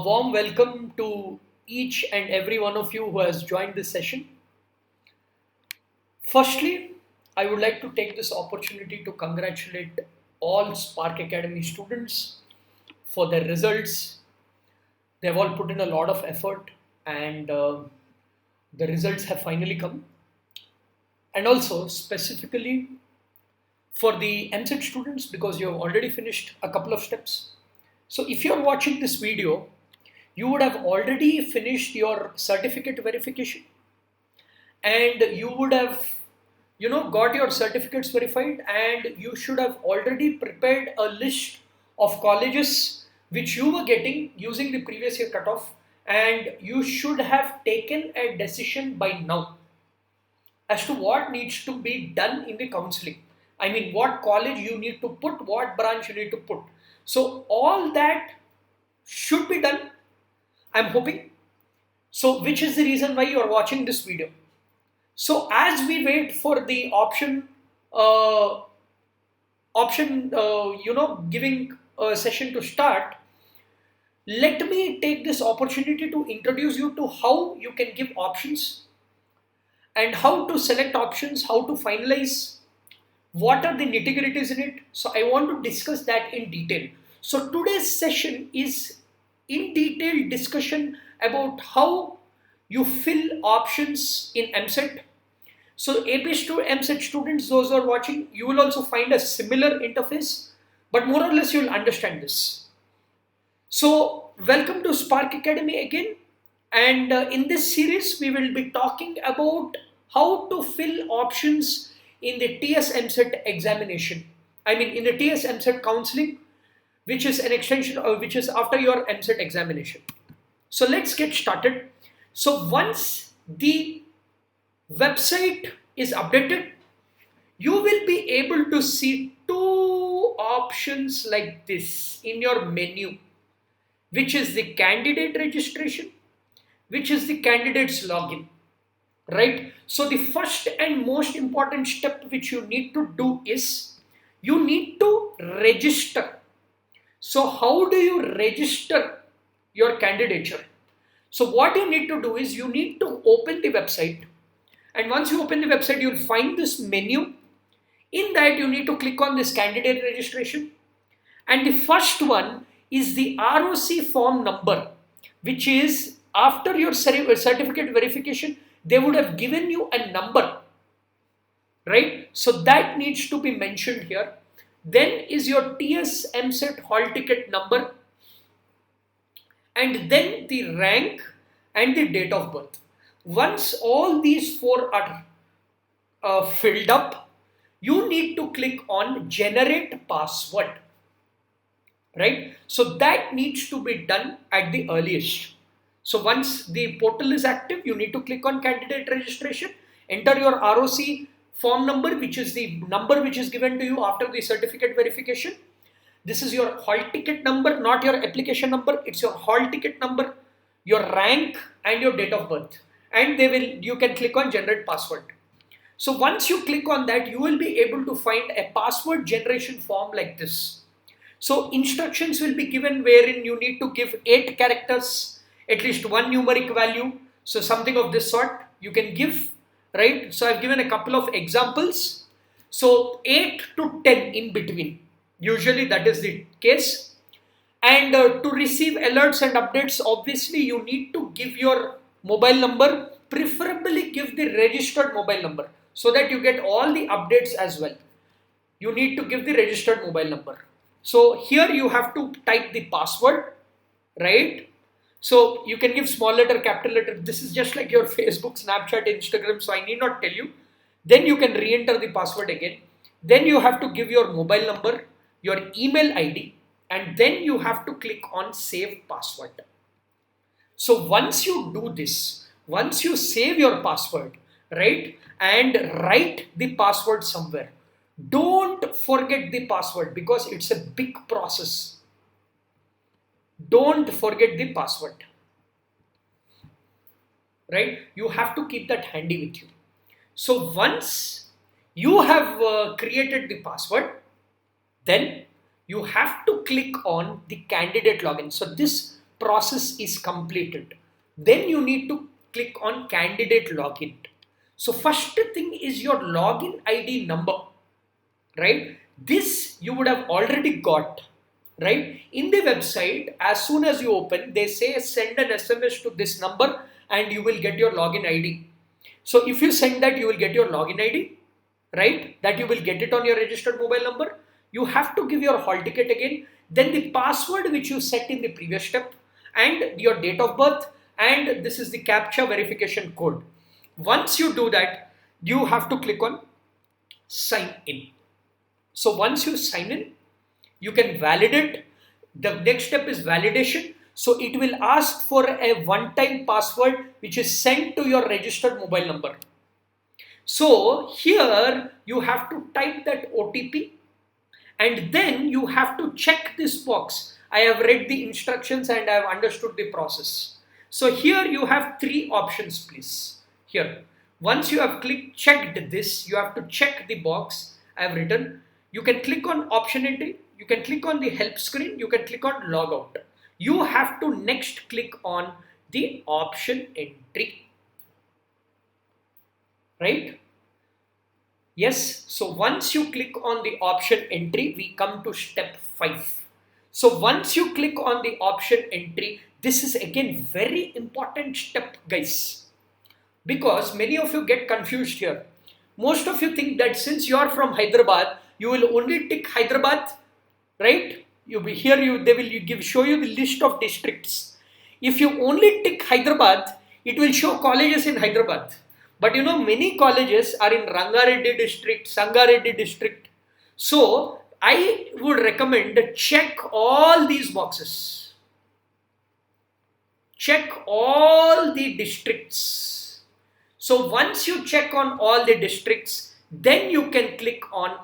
Warm welcome to each and every one of you who has joined this session. Firstly, I would like to take this opportunity to congratulate all Spark Academy students for their results. They've all put in a lot of effort and the results have finally come. And also specifically for the EAMCET students, because you have already finished a couple of steps. So if you're watching this video, you would have already finished your certificate verification and you would have got your certificates verified, and you should have already prepared a list of colleges which you were getting using the previous year cutoff, and you should have taken a decision by now as to what needs to be done in the counseling. I mean, what college you need to put, what branch you need to put. So all that should be done, I'm hoping. So which is the reason why you are watching this video. So as we wait for the giving a session to start, let me take this opportunity to introduce you to how you can give options and how to select options, how to finalize, what are the nitty-gritties in it. So I want to discuss that in detail. So today's session is in detailed discussion about how you fill options in EAMCET. So AP2 EAMCET students, those who are watching, you will also find a similar interface, but more or less you will understand this. So welcome to Spark Academy again, and in this series we will be talking about how to fill options in the TS EAMCET examination. I mean, in the TS EAMCET counseling, which is an extension of which is after your EAMCET examination. So let's get started. So once the website is updated, you will be able to see two options like this in your menu, which is the candidate registration, which is the candidate's login, right? So the first and most important step which you need to do is you need to register. So how do you register your candidature? So what you need to do is you need to open the website, and once you open the website, you'll find this menu. In that, you need to click on this candidate registration, and the first one is the ROC form number, which is after your certificate verification, they would have given you a number, right? So that needs to be mentioned here. Then is your TS EAMCET hall ticket number, and then the rank and the date of birth. Once all these four are filled up, you need to click on generate password, right? So that needs to be done at the earliest. So once the portal is active, you need to click on candidate registration, enter your ROC form number, which is the number which is given to you after the certificate verification. This is your hall ticket number, not your application number. It's your hall ticket number, your rank and your date of birth. And you can click on generate password. So once you click on that, you will be able to find a password generation form like this. So instructions will be given wherein you need to give 8 characters, at least one numeric value. So something of this sort you can give, right? So I've given a couple of examples. So 8 to 10 in between. Usually that is the case. And to receive alerts and updates, obviously you need to give your mobile number, preferably give the registered mobile number so that you get all the updates as well. You need to give the registered mobile number. So here you have to type the password, right? So you can give small letter, capital letter. This is just like your Facebook, Snapchat, Instagram. So I need not tell you. Then you can re-enter the password again. Then you have to give your mobile number, your email ID, and then you have to click on save password. So once you do this, once you save your password, right, and write the password somewhere, don't forget the password because it's a big process. Don't forget the password, right? You have to keep that handy with you. So once you have created the password, then you have to click on the candidate login. So this process is completed. Then you need to click on candidate login. So first thing is your login ID number, right? This you would have already got, right? In the website, as soon as you open, they say send an SMS to this number and you will get your login ID. So if you send that, you will get your login ID, right? That you will get it on your registered mobile number. You have to give your hall ticket again, then the password which you set in the previous step, and your date of birth, and this is the captcha verification code. Once you do that, you have to click on sign in. So once you sign in, you can validate. The next step is validation. So it will ask for a one-time password which is sent to your registered mobile number. So here you have to type that OTP and then you have to check this box. I have read the instructions and I have understood the process. So here you have three options, please. Here, once you have checked this, you have to check the box I have written. You can click on option entry, you can click on the help screen, you can click on logout. You have to next click on the option entry, right? Yes, so once you click on the option entry, we come to step 5. So once you click on the option entry, this is again very important step, guys, because many of you get confused here. Most of you think that since you are from Hyderabad, you will only tick Hyderabad, right? They will show you the list of districts. If you only tick Hyderabad, it will show colleges in Hyderabad. But you know, many colleges are in Rangareddy district, Sangareddy district. So I would recommend check all these boxes. Check all the districts. So once you check on all the districts, then you can click on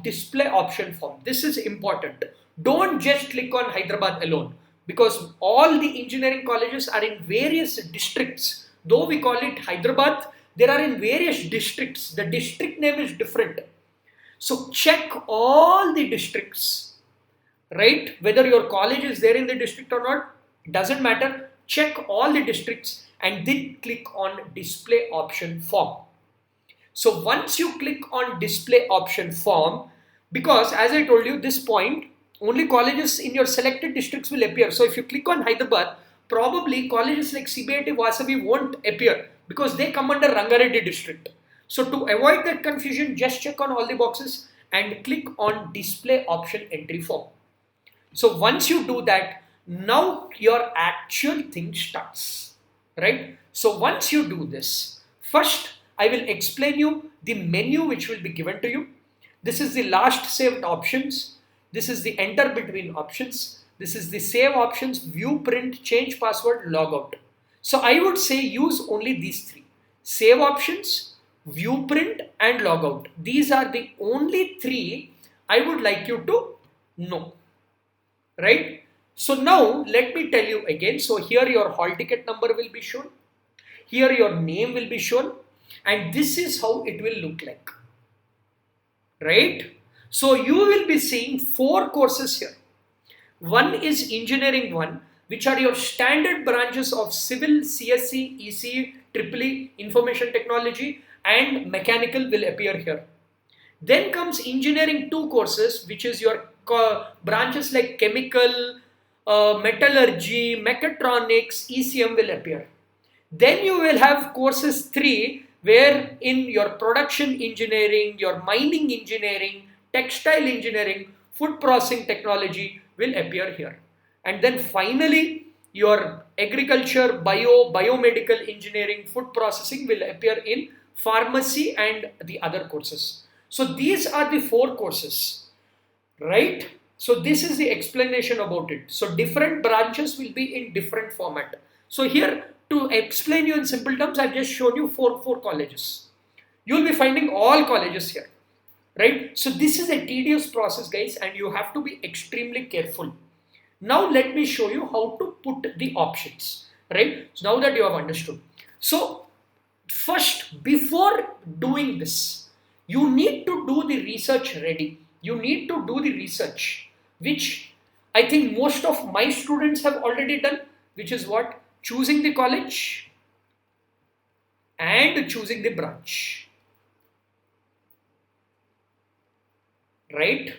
display option form. This is important. Don't just click on Hyderabad alone, because all the engineering colleges are in various districts. Though we call it Hyderabad, there are in various districts. The district name is different. So check all the districts, right? Whether your college is there in the district or not, doesn't matter. Check all the districts and then click on display option form. So once you click on display option form, because as I told you, this point, only colleges in your selected districts will appear. So if you click on Hyderabad, probably colleges like CBIT, Vasavi won't appear because they come under Rangareddy district. So to avoid that confusion, just check on all the boxes and click on display option entry form. So once you do that, now your actual thing starts, right? So once you do this, first I will explain you the menu which will be given to you. This is the last saved options. This is the enter between options. This is the save options, view, print, change password, logout. So I would say use only these three: save options, view, print and logout. These are the only three I would like you to know, right? So now let me tell you again. So here your hall ticket number will be shown. Here your name will be shown. And this is how it will look like, right? So you will be seeing 4 courses here. One is engineering 1, which are your standard branches of civil, CSE, ECE, EEE, information technology and mechanical will appear here. Then comes engineering 2 courses, which is your branches like chemical, metallurgy, mechatronics, ECM will appear. Then you will have courses 3, where in your production engineering, your mining engineering, textile engineering, food processing technology will appear here. And then finally, your agriculture, biomedical engineering, food processing will appear in pharmacy and the other courses. So these are the 4 courses, right? So this is the explanation about it. So different branches will be in different format. So here, to explain you in simple terms, I've just shown you four colleges. You'll be finding all colleges here, right? So this is a tedious process, guys, and you have to be extremely careful. Now let me show you how to put the options, right? So now that you have understood. So first, before doing this, you need to do the research ready. You need to do the research, which I think most of my students have already done. which is what? Choosing the college and choosing the branch. Right?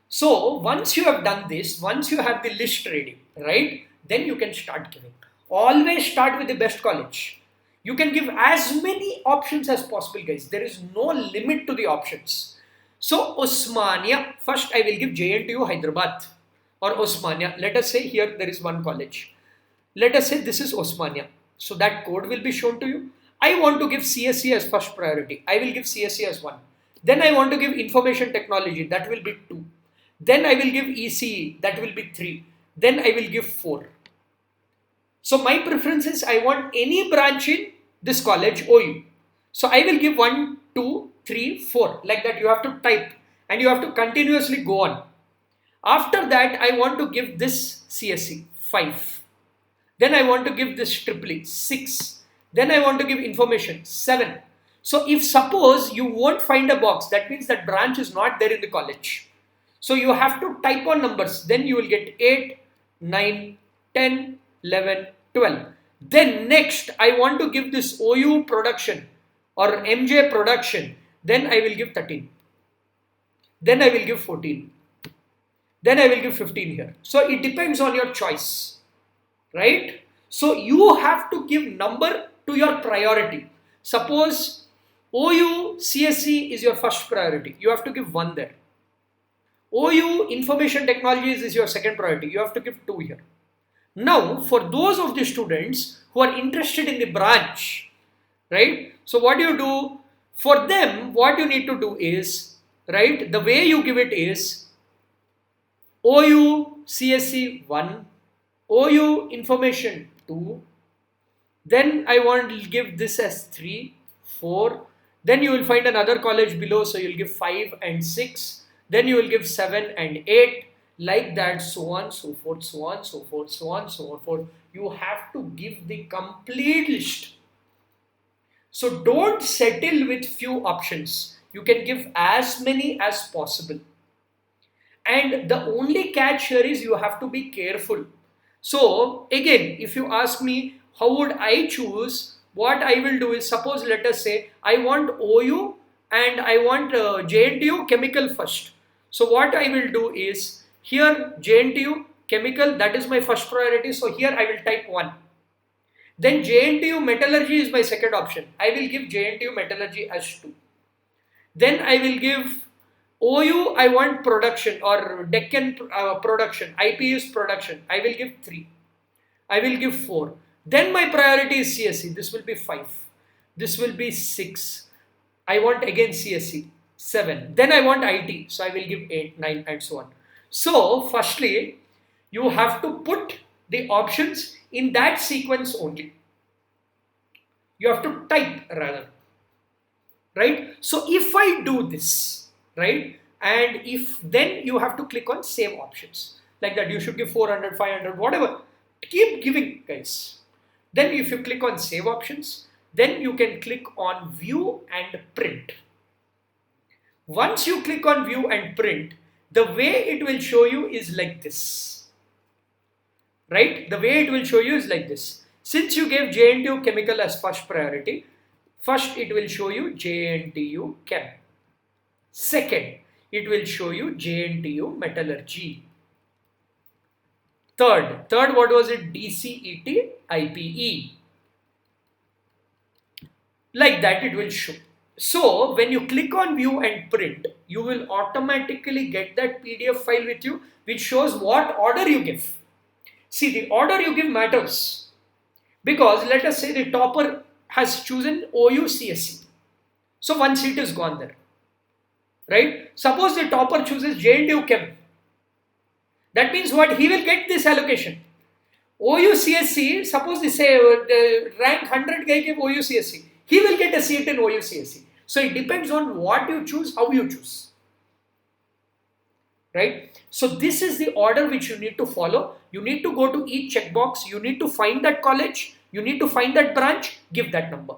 So once you have done this, once you have the list ready, right, then you can start giving. Always start with the best college. You can give as many options as possible, guys. There is no limit to the options. So Osmania, first I will give JNTU Hyderabad or Osmania. Let us say here there is one college. Let us say this is Osmania. So that code will be shown to you. I want to give CSE as first priority. I will give CSE as 1. Then I want to give information technology. That will be 2. Then I will give ECE. That will be 3. Then I will give 4. So my preference is I want any branch in this college OU. So I will give 1, 2, 3, 4. Like that you have to type and you have to continuously go on. After that I want to give this CSE 5. Then I want to give this EEE 6. Then I want to give information 7. So if suppose you won't find a box, that means that branch is not there in the college. So you have to type on numbers. Then you will get 8, 9, 10, 11, 12. Then next I want to give this OU production or MJ production. Then I will give 13. Then I will give 14. Then I will give 15 here. So it depends on your choice. Right? So you have to give number to your priority. Suppose OU CSE is your first priority. You have to give 1 there. OU information technologies is your second priority. You have to give 2 here. Now for those of the students who are interested in the branch, right? So what do you do? For them, what you need to do is, right, the way you give it is OU CSE 1, OU information 2, then I want to give this as 3, 4, then you will find another college below, so you'll give 5 and 6, then you will give 7 and 8, like that, so on, so forth, so on, so forth, so on, so forth. You have to give the complete list. So don't settle with few options. You can give as many as possible. And the only catch here is you have to be careful. So again, if you ask me, how would I choose? What I will do is, suppose let us say I want OU and I want JNTU chemical first. So what I will do is, here JNTU chemical, that is my first priority. So here I will type 1. Then JNTU metallurgy is my second option. I will give JNTU metallurgy as 2. Then I will give OU, I want production or Deccan production, IPS production. I will give 3. I will give 4. Then my priority is CSE. This will be 5. This will be 6. I want again CSE 7. Then I want IT. So I will give 8, 9 and so on. So firstly, you have to put the options in that sequence only. You have to type rather. Right? So if I do this, right, and if then you have to click on save options. Like that, you should give 400, 500, whatever. Keep giving, guys. Then if you click on save options, then you can click on view and print. Once you click on view and print, the way it will show you is like this. Right? The way it will show you is like this. Since you gave JNTU chemical as first priority, first it will show you JNTU chem. Second, it will show you JNTU metallurgy. Third, what was it? DCET IPE. Like that it will show. So when you click on view and print, you will automatically get that PDF file with you, which shows what order you give. See, the order you give matters, because let us say the topper has chosen OU CSE. So 1 seat is gone there. Right? Suppose the topper chooses JNTU Chem. That means what? He will get this allocation. OU CSE, suppose they say the rank 100 guy gave OU CSE. He will get a seat in OU CSE. So it depends on what you choose, how you choose. Right? So this is the order which you need to follow. You need to go to each checkbox. You need to find that college. You need to find that branch. Give that number.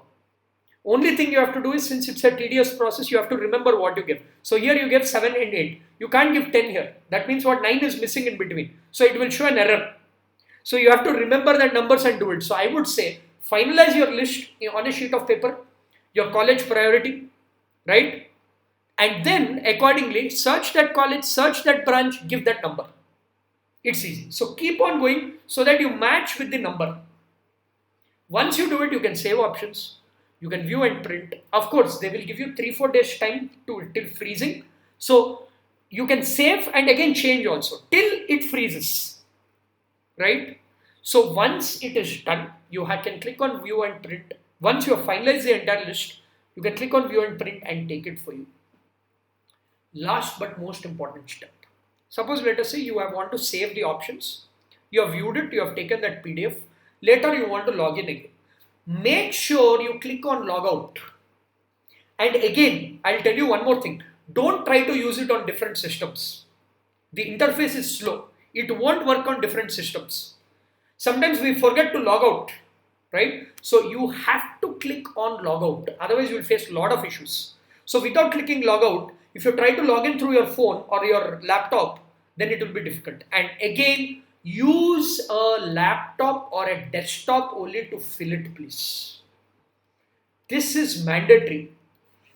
Only thing you have to do is, since it's a tedious process, you have to remember what you give. So here you give 7 and 8. You can't give 10 here. That means what? 9 is missing in between. So it will show an error. So you have to remember that numbers and do it. So I would say finalize your list on a sheet of paper, your college priority, right? And then accordingly search that college, search that branch, give that number. It's easy. So keep on going so that you match with the number. Once you do it, you can save options. You can view and print. Of course, they will give you 3-4 days time till freezing. So you can save and again change also till it freezes, right? So once it is done, you can click on view and print. Once you have finalized the entire list, you can click on view and print and take it for you. Last but most important step. Suppose let us say you want to save the options. You have viewed it, you have taken that PDF. Later you want to log in again. Make sure you click on logout. And again, I'll tell you one more thing. Don't try to use it on different systems. The interface is slow. It won't work on different systems. Sometimes we forget to log out, right? So you have to click on logout. Otherwise you will face a lot of issues. So without clicking logout, if you try to log in through your phone or your laptop, then it will be difficult. And again, use a laptop or a desktop only to fill it, please. This is mandatory.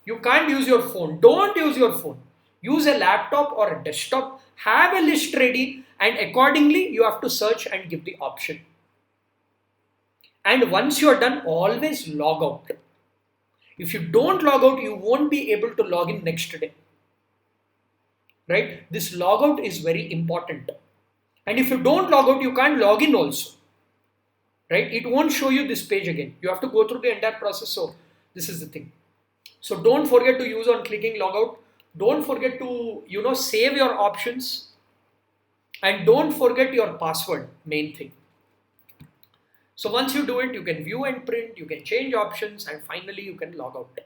You can't use your phone. Don't use your phone. Use a laptop or a desktop. Have a list ready and accordingly you have to search and give the option. And once you are done, always log out. If you don't log out, you won't be able to log in next day. Right? This logout is very important. And if you don't log out, you can't log in also. Right? It won't show you this page again. You have to go through the entire process. So this is the thing. So don't forget to use on clicking logout. Don't forget to, save your options. And don't forget your password, main thing. So once you do it, you can view and print, you can change options, and finally you can log out.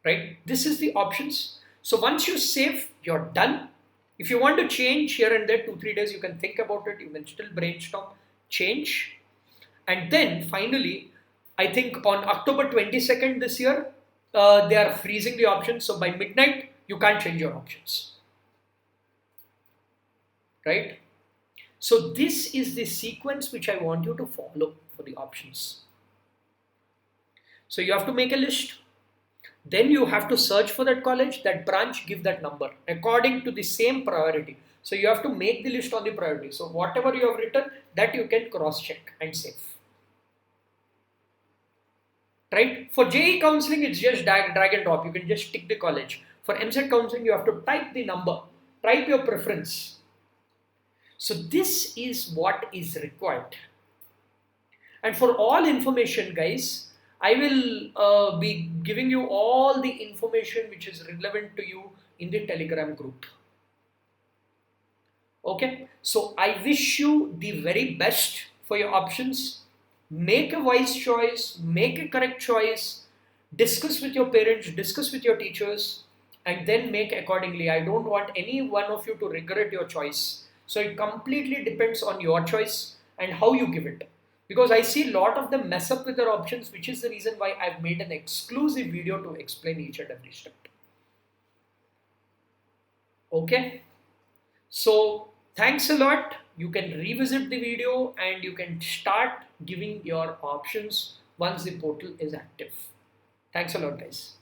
Right? This is the options. So once you save, you're done. If you want to change here and there 2-3 days, you can think about it. You can still brainstorm, change. And then finally, I think on October 22nd this year, they are freezing the options. So by midnight, you can't change your options. Right? So this is the sequence which I want you to follow for the options. So you have to make a list. Then you have to search for that college, that branch, give that number according to the same priority. So you have to make the list on the priority. So whatever you have written, that you can cross-check and save. Right? For JEE counseling, it's just drag and drop. You can just tick the college. For EAMCET counseling, you have to type the number, type your preference. So this is what is required. And for all information, guys, I will be giving you all the information which is relevant to you in the Telegram group. Okay, so I wish you the very best for your options. Make a wise choice, make a correct choice, discuss with your parents, discuss with your teachers, and then make accordingly. I don't want any one of you to regret your choice. So it completely depends on your choice and how you give it. Because I see a lot of them mess up with their options, which is the reason why I've made an exclusive video to explain each and every step. Okay. So thanks a lot. You can revisit the video and you can start giving your options once the portal is active. Thanks a lot, guys.